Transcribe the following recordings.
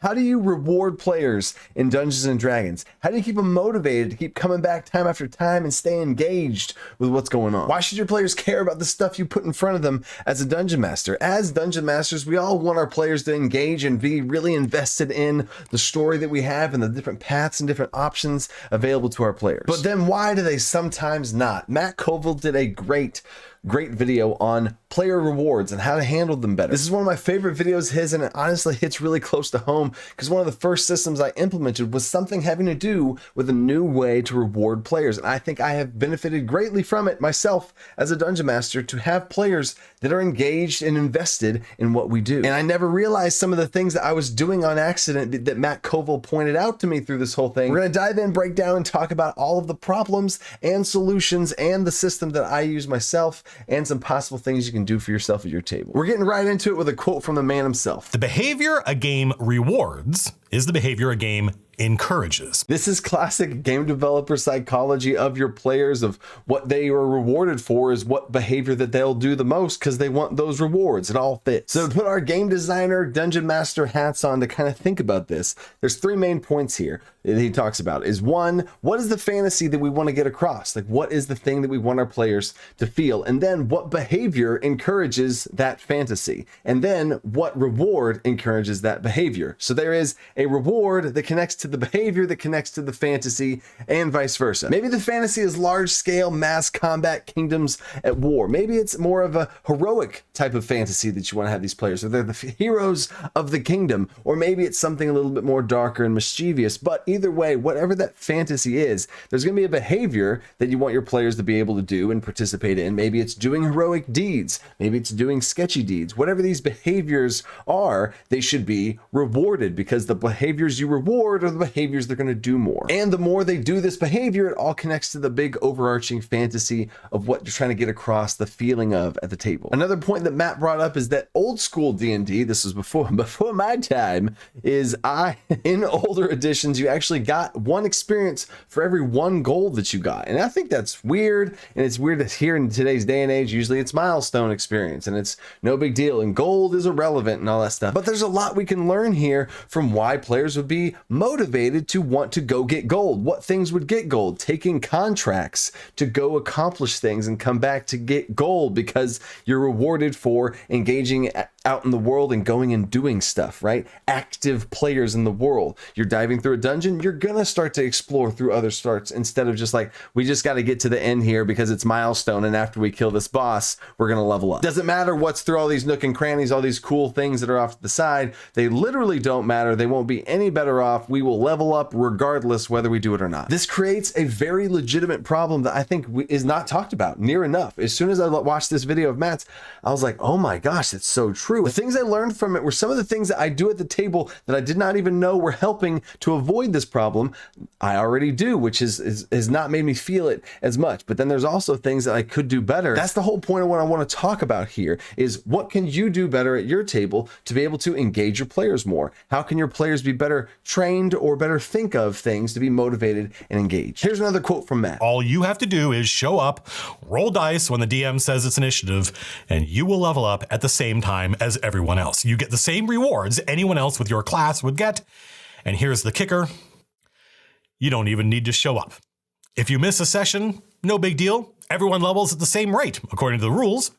How do you reward players in Dungeons and Dragons? How do you keep them motivated to keep coming back time after time and stay engaged with what's going on? Why should your players care about the stuff you put in front of them as a dungeon master? As dungeon masters, we all want our players to engage and be really invested in the story that we have and the different paths and different options available to our players. But then why do they sometimes not? Matt Colville did a great video on player rewards and how to handle them better. This is one of my favorite videos of his, and it honestly hits really close to home because one of the first systems I implemented was something having to do with a new way to reward players. And I think I have benefited greatly from it myself as a dungeon master to have players that are engaged and invested in what we do. And I never realized some of the things that I was doing on accident that Matt Colville pointed out to me through this whole thing. We're going to dive in, break down, and talk about all of the problems and solutions and the system that I use myself and some possible things you can do for yourself at your table. We're getting right into it with a quote from the man himself. The behavior a game rewards is the behavior a game encourages. This is classic game developer psychology of your players, of what they are rewarded for is what behavior that they'll do the most because they want those rewards. It all fits. So to put our game designer, dungeon master hats on to kind of think about this, there's three main points here that he talks about. Is one, what is the fantasy that we want to get across? Like, what is the thing that we want our players to feel? And then what behavior encourages that fantasy? And then what reward encourages that behavior? So there is a reward that connects to the behavior that connects to the fantasy, and vice versa. Maybe the fantasy is large scale mass combat kingdoms at war. Maybe it's more of a heroic type of fantasy that you want to have these players, or they're the heroes of the kingdom, or maybe it's something a little bit more darker and mischievous. But either way, whatever that fantasy is, there's going to be a behavior that you want your players to be able to do and participate in. Maybe it's doing heroic deeds, maybe it's doing sketchy deeds. Whatever these behaviors are, they should be rewarded, because the behaviors you reward are the behaviors they're going to do more. And the more they do this behavior, it all connects to the big overarching fantasy of what you're trying to get across, the feeling of at the table. Another point that Matt brought up is that old school D&D, this was before my time, is in older editions, you actually got one experience for every one gold that you got. And I think that's weird. And it's weird that here in today's day and age, usually it's milestone experience and it's no big deal. And gold is irrelevant and all that stuff. But there's a lot we can learn here from why players would be motivated to want to go get gold. What things would get gold? Taking contracts to go accomplish things and come back to get gold because you're rewarded for engaging out in the world and going and doing stuff, right? Active players in the world. You're diving through a dungeon, you're gonna start to explore through other starts instead of just like, we just got to get to the end here because it's milestone, and after we kill this boss, we're gonna level up. Doesn't matter what's through all these nook and crannies, all these cool things that are off to the side. They literally don't matter. They won't be any better off. We will level up regardless whether we do it or not. This creates a very legitimate problem that I think is not talked about near enough. As soon as I watched this video of Matt's, I was like, oh my gosh, that's so true. The things I learned from it were some of the things that I do at the table that I did not even know were helping to avoid this problem. I already do, which has not made me feel it as much. But then there's also things that I could do better. That's the whole point of what I want to talk about here, is what can you do better at your table to be able to engage your players more? How can your players be better trained or better think of things to be motivated and engaged? Here's another quote from Matt. All you have to do is show up, roll dice when the DM says it's initiative, and you will level up at the same time as everyone else. You get the same rewards anyone else with your class would get. And here's the kicker. You don't even need to show up. If you miss a session, no big deal. Everyone levels at the same rate, according to the rules.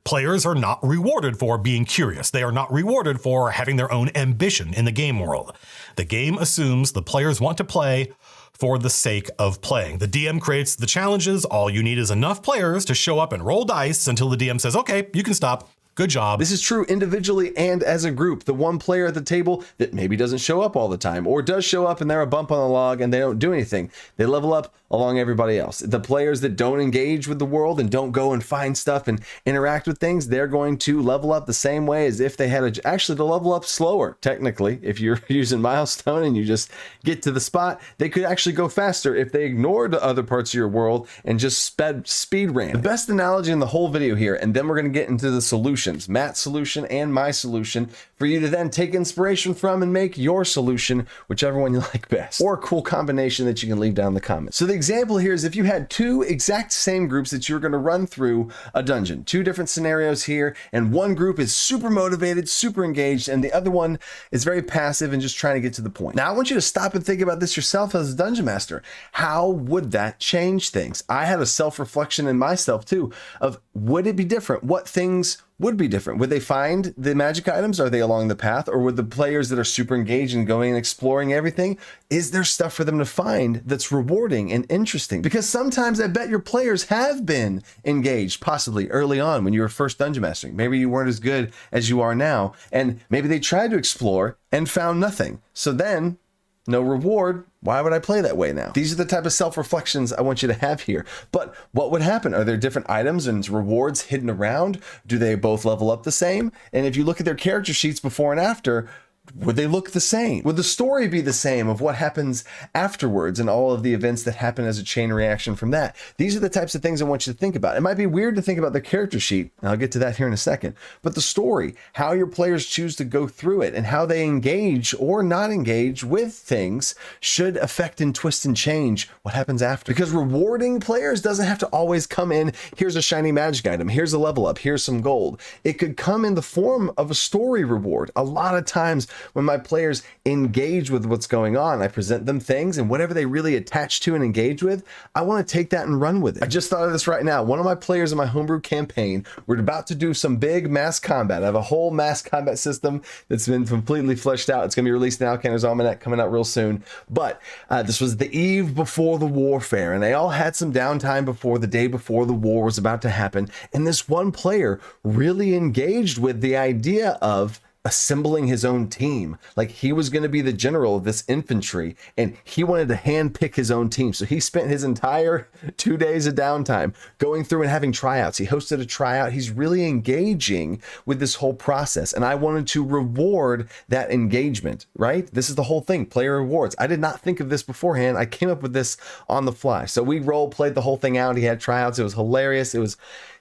Players are not rewarded for being curious. They are not rewarded for having their own ambition in the game world. The game assumes the players want to play for the sake of playing. The DM creates the challenges. All you need is enough players to show up and roll dice until the DM says, okay, you can stop. Good job. This is true individually and as a group. The one player at the table that maybe doesn't show up all the time, or does show up and they're a bump on the log and they don't do anything, they level up along everybody else. The players that don't engage with the world and don't go and find stuff and interact with things, they're going to level up the same way as if they had actually to level up slower. Technically, if you're using milestone and you just get to the spot, they could actually go faster if they ignored the other parts of your world and just speed ran. The best analogy in the whole video here, and then we're going to get into the solution solutions, Matt's solution and my solution, for you to then take inspiration from and make your solution, whichever one you like best, or a cool combination that you can leave down in the comments. So the example here is if you had two exact same groups that you're going to run through a dungeon, two different scenarios here, and one group is super motivated, super engaged, and the other one is very passive and just trying to get to the point. Now I want you to stop and think about this yourself as a dungeon master. How would that change things? I had a self-reflection in myself too of, would it be different? What things would be different? Would they find the magic items? Are they along the path? Or would the players that are super engaged and going and exploring everything, is there stuff for them to find that's rewarding and interesting? Because sometimes I bet your players have been engaged, possibly early on when you were first dungeon mastering. Maybe you weren't as good as you are now, and maybe they tried to explore and found nothing. So then, no reward. Why would I play that way now? These are the type of self-reflections I want you to have here. But what would happen? Are there different items and rewards hidden around? Do they both level up the same? And if you look at their character sheets before and after, would they look the same? Would the story be the same of what happens afterwards and all of the events that happen as a chain reaction from that? These are the types of things I want you to think about. It might be weird to think about the character sheet, and I'll get to that here in a second, but the story, how your players choose to go through it and how they engage or not engage with things should affect and twist and change what happens after. Because rewarding players doesn't have to always come in, here's a shiny magic item, here's a level up, here's some gold. It could come in the form of a story reward. A lot of times when my players engage with what's going on, I present them things, and whatever they really attach to and engage with, I want to take that and run with it. I just thought of this right now. One of my players in my homebrew campaign, we're about to do some big mass combat. I have a whole mass combat system that's been completely fleshed out. It's going to be released in Alcanner's Almanac coming out real soon. But this was the eve before the warfare, and they all had some downtime before the day before the war was about to happen. And this one player really engaged with the idea of assembling his own team. Like he was going to be the general of this infantry and he wanted to hand pick his own team. So he spent his entire 2 days of downtime going through and having tryouts. He hosted a tryout. He's really engaging with this whole process. And I wanted to reward that engagement, right? This is the whole thing, player rewards. I did not think of this beforehand. I came up with this on the fly. So we played the whole thing out. He had tryouts. It was hilarious. It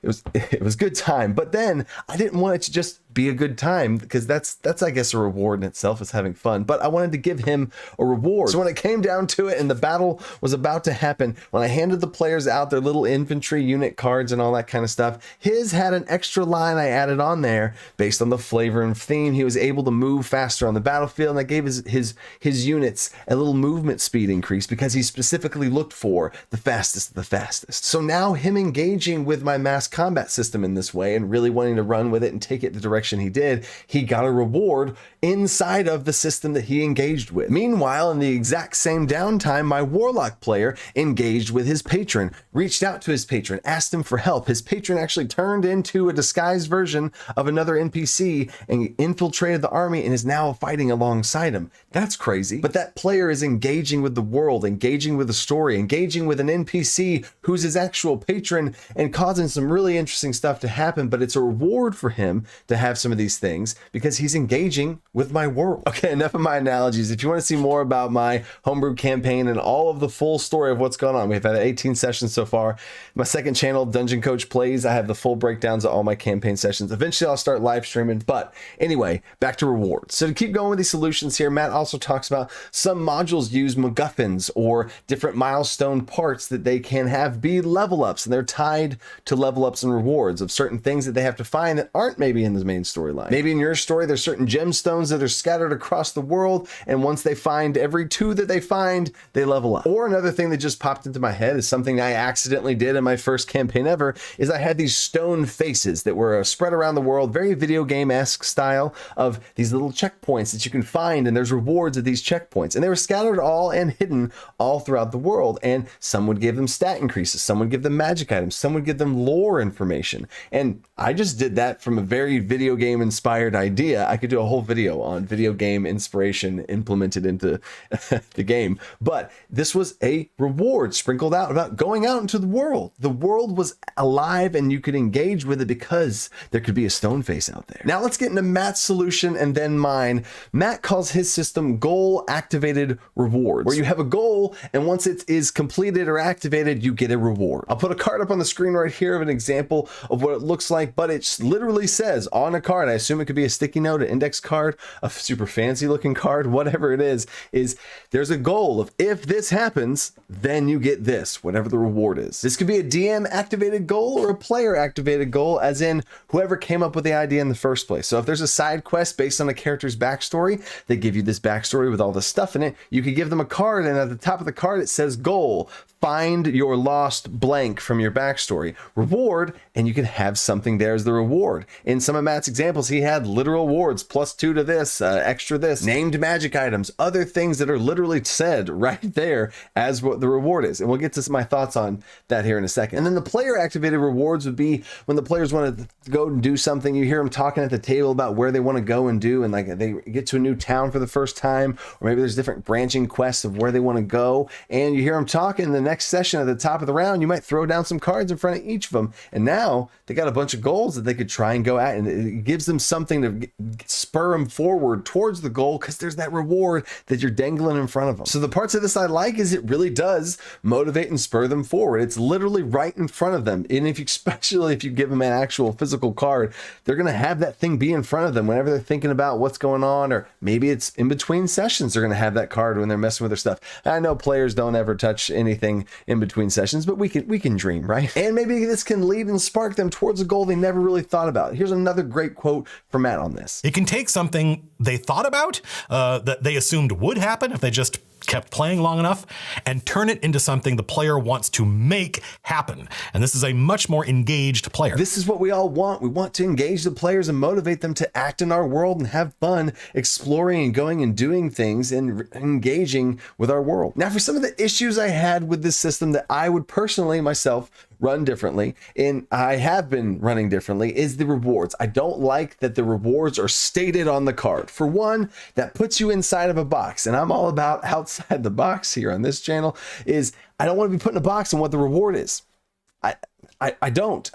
was good time. But then I didn't want it to just be a good time because that's I guess a reward in itself is having fun, but I wanted to give him a reward. So when it came down to it and the battle was about to happen, when I handed the players out their little infantry unit cards and all that kind of stuff, his had an extra line I added on there based on the flavor and theme. He was able to move faster on the battlefield, and I gave his units a little movement speed increase because he specifically looked for the fastest of the fastest. So now him engaging with my mass combat system in this way and really wanting to run with it and take it the direction he did, he got a reward inside of the system that he engaged with. Meanwhile, in the exact same downtime, my warlock player engaged with his patron, reached out to his patron, asked him for help. His patron actually turned into a disguised version of another NPC and infiltrated the army and is now fighting alongside him. That's crazy. But that player is engaging with the world, engaging with the story, engaging with an NPC who's his actual patron and causing some really interesting stuff to happen, but it's a reward for him to have some of these things because he's engaging with my world. Okay, enough of my analogies. If you want to see more about my homebrew campaign and all of the full story of what's going on, we've had 18 sessions so far. My second channel, Dungeon Coach Plays, I have the full breakdowns of all my campaign sessions. Eventually I'll start live streaming, but anyway, back to rewards. So to keep going with these solutions here, Matt also talks about some modules use MacGuffins or different milestone parts that they can have be level ups, and they're tied to level ups and rewards of certain things that they have to find that aren't maybe in the main storyline. Maybe in your story, there's certain gemstones that are scattered across the world, and once they find every 2 that they find, they level up. Or another thing that just popped into my head is something I accidentally did in my first campaign ever, is I had these stone faces that were spread around the world, very video game-esque style of these little checkpoints that you can find, and there's rewards at these checkpoints. And they were scattered all and hidden all throughout the world, and some would give them stat increases, some would give them magic items, some would give them lore information. And I just did that from a very video video game inspired idea. I could do a whole video on video game inspiration implemented into the game. But this was a reward sprinkled out about going out into the world. The world was alive and you could engage with it because there could be a stone face out there. Now let's get into Matt's solution and then mine. Matt calls his system goal activated rewards, where you have a goal and once it is completed or activated, you get a reward. I'll put a card up on the screen right here of an example of what it looks like, but it literally says on a card, I assume it could be a sticky note, an index card, a super fancy looking card, whatever it is there's a goal of if this happens, then you get this, whatever the reward is. This could be a DM activated goal or a player activated goal, as in whoever came up with the idea in the first place. So if there's a side quest based on a character's backstory, they give you this backstory with all the stuff in it. You could give them a card and at the top of the card it says goal. Find your lost blank from your backstory. Reward, and you can have something there as the reward. In some of Matt's examples, he had literal rewards, +2 to this, extra this, named magic items, other things that are literally said right there as what the reward is. And we'll get to my thoughts on that here in a second. And then the player activated rewards would be when the players want to go and do something. You hear them talking at the table about where they want to go and do, and like they get to a new town for the first time, or maybe there's different branching quests of where they want to go, and you hear them talking. The next session at the top of the round, you might throw down some cards in front of each of them, and now they got a bunch of goals that they could try and go at, and it gives them something to spur them forward towards the goal because there's that reward that you're dangling in front of them. So the parts of this I like is it really does motivate and spur them forward. It's literally right in front of them, and especially if you give them an actual physical card, they're going to have that thing be in front of them whenever they're thinking about what's going on, or maybe it's in between sessions they're going to have that card when they're messing with their stuff. I know players don't ever touch anything in between sessions, but we can dream, right? And maybe this can lead and spark them towards a goal they never really thought about. Here's another great quote from Matt on this. It can take something they thought about, that they assumed would happen if they just kept playing long enough, and turn it into something the player wants to make happen. And this is a much more engaged player. This is what we all want. We want to engage the players and motivate them to act in our world and have fun exploring and going and doing things and engaging with our world. Now, for some of the issues I had with this system that I would personally myself run differently, and I have been running differently, is the rewards. I don't like that the rewards are stated on the card. For one, that puts you inside of a box, and I'm all about outside the box here on this channel. Is I don't want to be put in a box on what the reward is. I don't.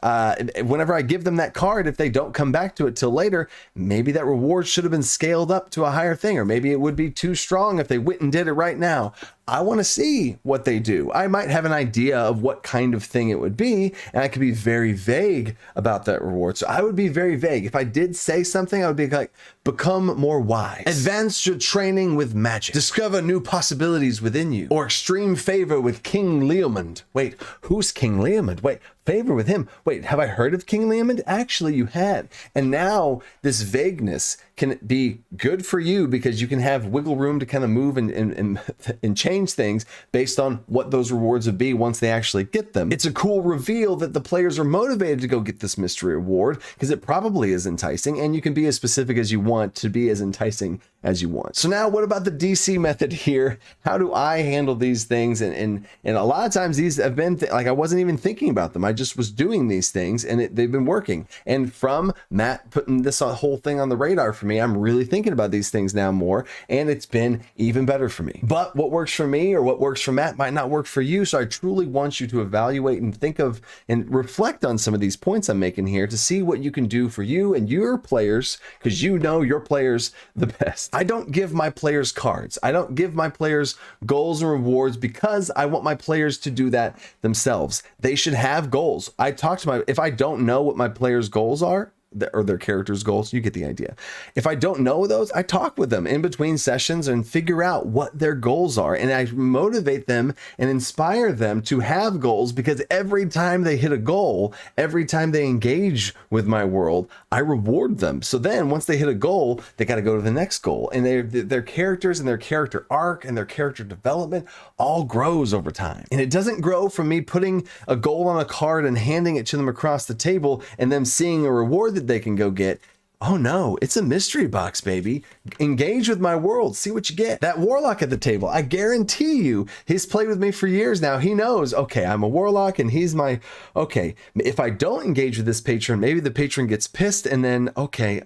Whenever I give them that card, if they don't come back to it till later, maybe that reward should have been scaled up to a higher thing, or maybe it would be too strong if they went and did it right now. I want to see what they do. I might have an idea of what kind of thing it would be, and I could be very vague about that reward. So I would be very vague. If I did say something, I would be like, become more wise, advance your training with magic, discover new possibilities within you, or extreme favor with King Leomund. Wait, who's King Leomund? Wait, favor with him. Wait, have I heard of King Leomund? Actually, you had. And now this vagueness can be good for you because you can have wiggle room to kind of move and change things based on what those rewards would be once they actually get them. It's a cool reveal that the players are motivated to go get this mystery reward because it probably is enticing, and you can be as specific as you want to be as enticing as you want. So now what about the DC method here? How do I handle these things? And a lot of times these have been like I wasn't even thinking about them. I just was doing these things and they've been working. And from Matt putting this whole thing on the radar for me, I'm really thinking about these things now more, and it's been even better for me. But what works for me or what works for Matt might not work for you. So I truly want you to evaluate and think of and reflect on some of these points I'm making here to see what you can do for you and your players, because you know your players the best. I don't give my players cards. I don't give my players goals and rewards because I want my players to do that themselves. They should have goals. I talk to if I don't know what my players' goals are, or their characters' goals, you get the idea. If I don't know those, I talk with them in between sessions and figure out what their goals are. And I motivate them and inspire them to have goals, because every time they hit a goal, every time they engage with my world, I reward them. So then once they hit a goal, they got to go to the next goal. And their characters and their character arc and their character development all grows over time. And it doesn't grow from me putting a goal on a card and handing it to them across the table and them seeing a reward that they can go get. Oh no, it's a mystery box, baby. Engage with my world, see what you get. That warlock at the table, I guarantee you, he's played with me for years now. He knows, okay, I'm a warlock and he's my, okay, if I don't engage with this patron, maybe the patron gets pissed and then, okay,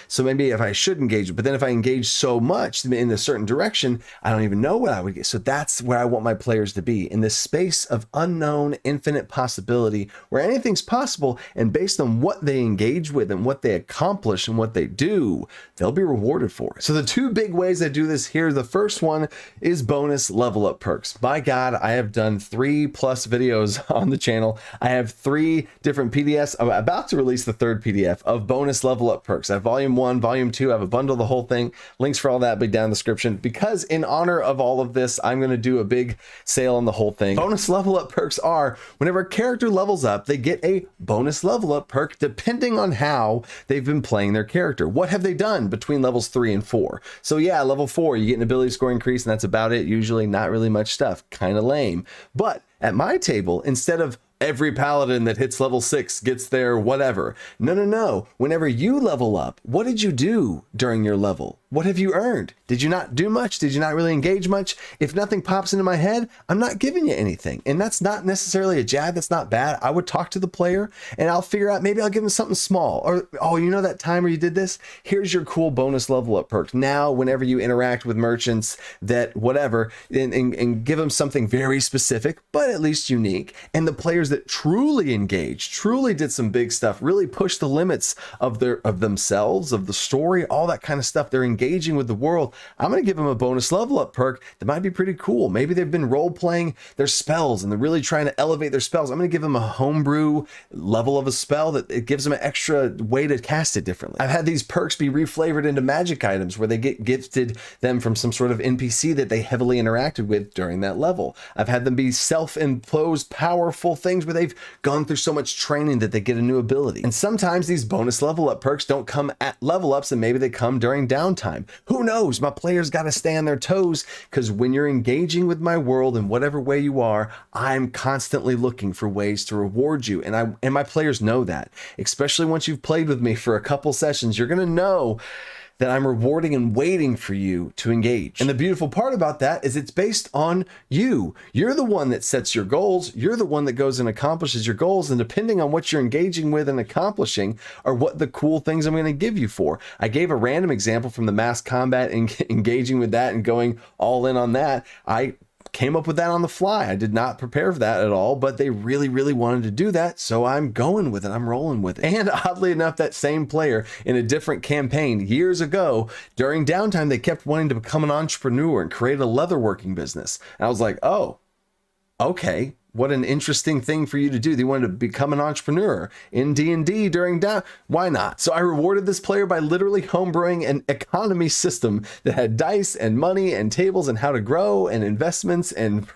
so maybe if I should engage, but then if I engage so much in a certain direction, I don't even know what I would get. So that's where I want my players to be, in this space of unknown, infinite possibility, where anything's possible, and based on what they engage with and what they accomplish and what they do, they'll be rewarded for it. So the two big ways I do this here, the first one is bonus level up perks. By God, I have done 3+ videos on the channel. I have 3 different PDFs. I'm about to release the 3rd PDF of bonus level up perks. I have volume 1, volume 2. I have a bundle of the whole thing. Links for all that will be down in the description, because in honor of all of this, I'm going to do a big sale on the whole thing. Bonus level up perks are, whenever a character levels up, they get a bonus level up perk depending on how they've been playing their character. What have they done between levels 3 and 4? So yeah, level 4, you get an ability score increase, and that's about it. Usually not really much stuff, kind of lame. But at my table, instead of every paladin that hits level 6 gets their whatever. No. Whenever you level up, what did you do during your level? What have you earned? Did you not do much? Did you not really engage much? If nothing pops into my head, I'm not giving you anything. And that's not necessarily a jab. That's not bad. I would talk to the player and I'll figure out, maybe I'll give them something small. Or, oh, you know that time where you did this? Here's your cool bonus level up perk. Now, whenever you interact with merchants that whatever, and give them something very specific, but at least unique. And the players that truly engaged, truly did some big stuff, really pushed the limits of themselves, of the story, all that kind of stuff. They're engaging with the world. I'm going to give them a bonus level up perk that might be pretty cool. Maybe they've been role playing their spells and they're really trying to elevate their spells. I'm going to give them a homebrew level of a spell that it gives them an extra way to cast it differently. I've had these perks be reflavored into magic items where they get gifted them from some sort of NPC that they heavily interacted with during that level. I've had them be self-imposed powerful things where they've gone through so much training that they get a new ability. And sometimes these bonus level up perks don't come at level ups, and maybe they come during downtime. Who knows? My players got to stay on their toes, because when you're engaging with my world in whatever way you are, I'm constantly looking for ways to reward you. And my players know that, especially once you've played with me for a couple sessions, you're going to know that I'm rewarding and waiting for you to engage. And the beautiful part about that is it's based on you. You're the one that sets your goals. You're the one that goes and accomplishes your goals. And depending on what you're engaging with and accomplishing are what the cool things I'm going to give you for. I gave a random example from the mass combat and engaging with that and going all in on that. I came up with that on the fly. I did not prepare for that at all, but they really, really wanted to do that. So I'm going with it. I'm rolling with it. And oddly enough, that same player in a different campaign years ago, during downtime, they kept wanting to become an entrepreneur and create a leatherworking business. And I was like, oh, okay. What an interesting thing for you to do. They wanted to become an entrepreneur in D&D during down. Why not? So I rewarded this player by literally homebrewing an economy system that had dice and money and tables and how to grow and investments. And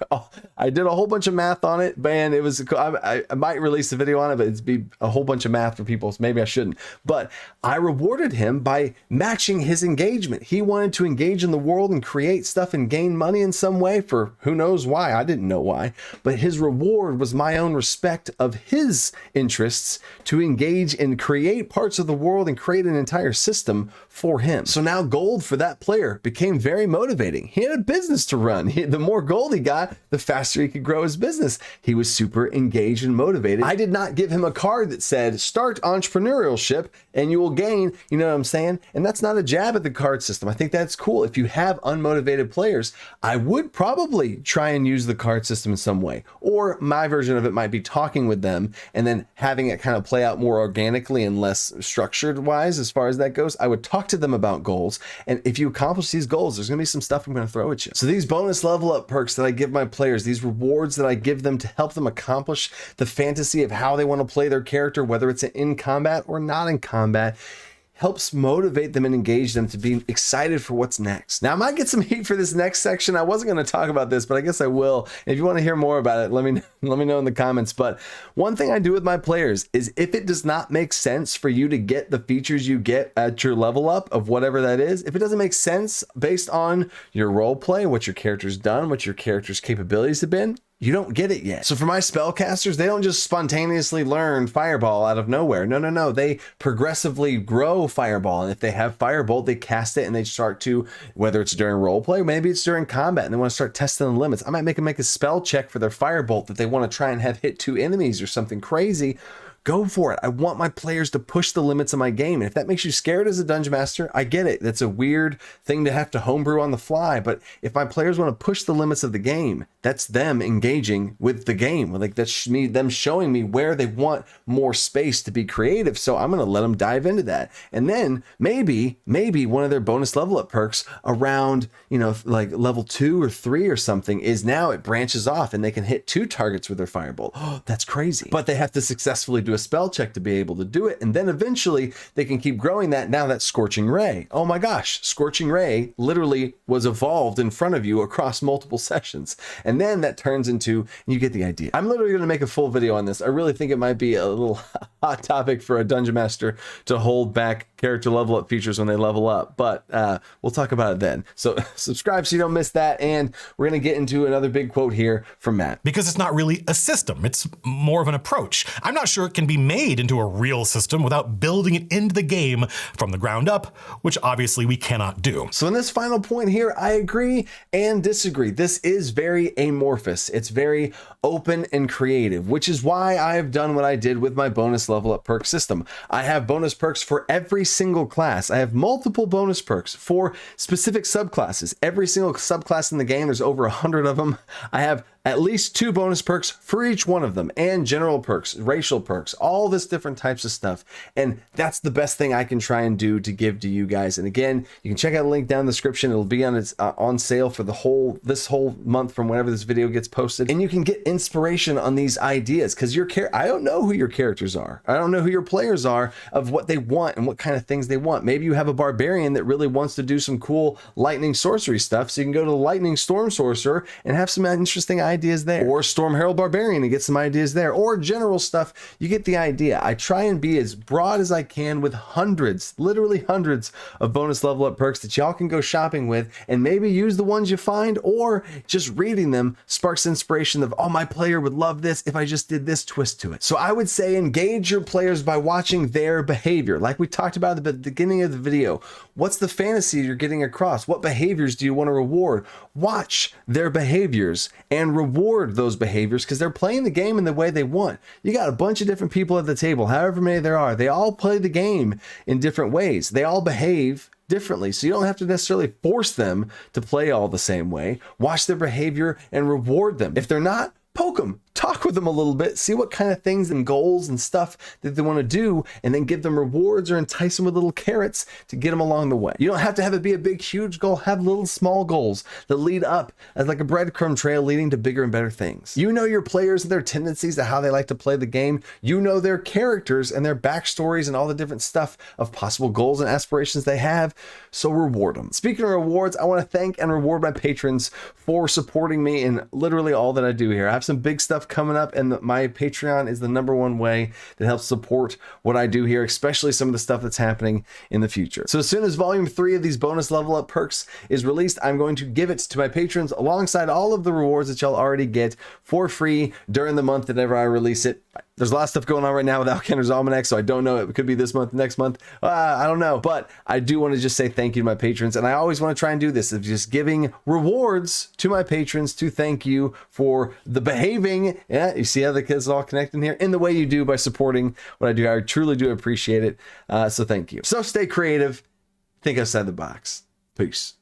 I did a whole bunch of math on it. Man, it was, I might release a video on it, but it'd be a whole bunch of math for people. So maybe I shouldn't. But I rewarded him by matching his engagement. He wanted to engage in the world and create stuff and gain money in some way for who knows why. I didn't know why, but his reward was my own respect of his interests to engage and create parts of the world and create an entire system for him. So now gold for that player became very motivating. He had a business to run. The more gold he got, the faster he could grow his business. He was super engaged and motivated. I did not give him a card that said start entrepreneurship and you will gain, you know what I'm saying? And that's not a jab at the card system. I think that's cool. If you have unmotivated players, I would probably try and use the card system in some way. Or my version of it might be talking with them and then having it kind of play out more organically and less structured wise as far as that goes. I would talk to them about goals. And if you accomplish these goals, there's going to be some stuff I'm going to throw at you. So these bonus level up perks that I give my players, these rewards that I give them to help them accomplish the fantasy of how they want to play their character, whether it's in combat or not in combat, helps motivate them and engage them to be excited for what's next. Now, I might get some heat for this next section. I wasn't going to talk about this, but I guess I will. If you want to hear more about it, let me know in the comments. But one thing I do with my players is if it does not make sense for you to get the features you get at your level up of whatever that is, if it doesn't make sense based on your role play, what your character's done, what your character's capabilities have been, you don't get it yet. So for my spellcasters, they don't just spontaneously learn Fireball out of nowhere. No. They progressively grow Fireball. And if they have Firebolt, they cast it and they start to, whether it's during roleplay, maybe it's during combat, and they want to start testing the limits. I might make them make a spell check for their Firebolt that they want to try and have hit 2 enemies or something crazy. Go for it. I want my players to push the limits of my game. And if that makes you scared as a dungeon master, I get it. That's a weird thing to have to homebrew on the fly. But if my players want to push the limits of the game, that's them engaging with the game. Like that's me, them showing me where they want more space to be creative. So I'm going to let them dive into that. And then maybe one of their bonus level up perks around, like level 2 or 3 or something is now it branches off and they can hit 2 targets with their Firebolt. Oh, that's crazy. But they have to successfully do a spell check to be able to do it, and then eventually they can keep growing that. Now that's Scorching Ray. Oh my gosh, Scorching Ray literally was evolved in front of you across multiple sessions, and then that turns into, you get the idea. I'm literally going to make a full video on this. I really think it might be a little hot topic for a dungeon master to hold back character level up features when they level up, but we'll talk about it then. So subscribe so you don't miss that, and we're going to get into another big quote here from Matt. Because it's not really a system, it's more of an approach. I'm not sure it can be made into a real system without building it into the game from the ground up, which obviously we cannot do. So in this final point here, I agree and disagree. This is very amorphous. It's very open and creative, which is why I've done what I did with my bonus level up perk system. I have bonus perks for every single class. I have multiple bonus perks for specific subclasses. Every single subclass in the game, there's over 100 of them. I have at least 2 bonus perks for each one of them, and general perks, racial perks, all this different types of stuff. And that's the best thing I can try and do to give to you guys. And again, you can check out a link down in the description. It'll be on sale for this whole month from whenever this video gets posted. And you can get inspiration on these ideas, because I don't know who your characters are. I don't know who your players are of what they want and what kind of things they want. Maybe you have a barbarian that really wants to do some cool lightning sorcery stuff, so you can go to the Lightning Storm Sorcerer and have some interesting ideas there, or Storm Herald Barbarian and get some ideas there, or general stuff. You get the idea. I try and be as broad as I can with hundreds, literally hundreds of bonus level up perks that y'all can go shopping with, and maybe use the ones you find, or just reading them sparks inspiration of, oh, my player would love this if I just did this twist to it. So I would say engage your players by watching their behavior. Like we talked about at the beginning of the video, what's the fantasy you're getting across? What behaviors do you want to reward? Watch their behaviors and reward those behaviors, because they're playing the game in the way they want. You got a bunch of different people at the table, however many there are. They all play the game in different ways. They all behave differently, so you don't have to necessarily force them to play all the same way. Watch their behavior and reward them. If they're not, poke them, talk with them a little bit, see what kind of things and goals and stuff that they want to do, and then give them rewards or entice them with little carrots to get them along the way. You don't have to have it be a big, huge goal. Have little small goals that lead up as like a breadcrumb trail leading to bigger and better things. You know your players and their tendencies to how they like to play the game. You know their characters and their backstories and all the different stuff of possible goals and aspirations they have, so reward them. Speaking of rewards, I want to thank and reward my patrons for supporting me in literally all that I do here. I have some big stuff coming up, and my Patreon is the #1 way that helps support what I do here, especially some of the stuff that's happening in the future. So as soon as volume 3 of these bonus level up perks is released, I'm going to give it to my patrons alongside all of the rewards that y'all already get for free during the month whenever I release it. There's a lot of stuff going on right now with Alcantar's Almanac, so I don't know. It could be this month, next month. I don't know. But I do want to just say thank you to my patrons. And I always want to try and do this of just giving rewards to my patrons to thank you for the behaving. Yeah, you see how the kids all connecting here in the way you do by supporting what I do. I truly do appreciate it. So thank you. So stay creative. Think outside the box. Peace.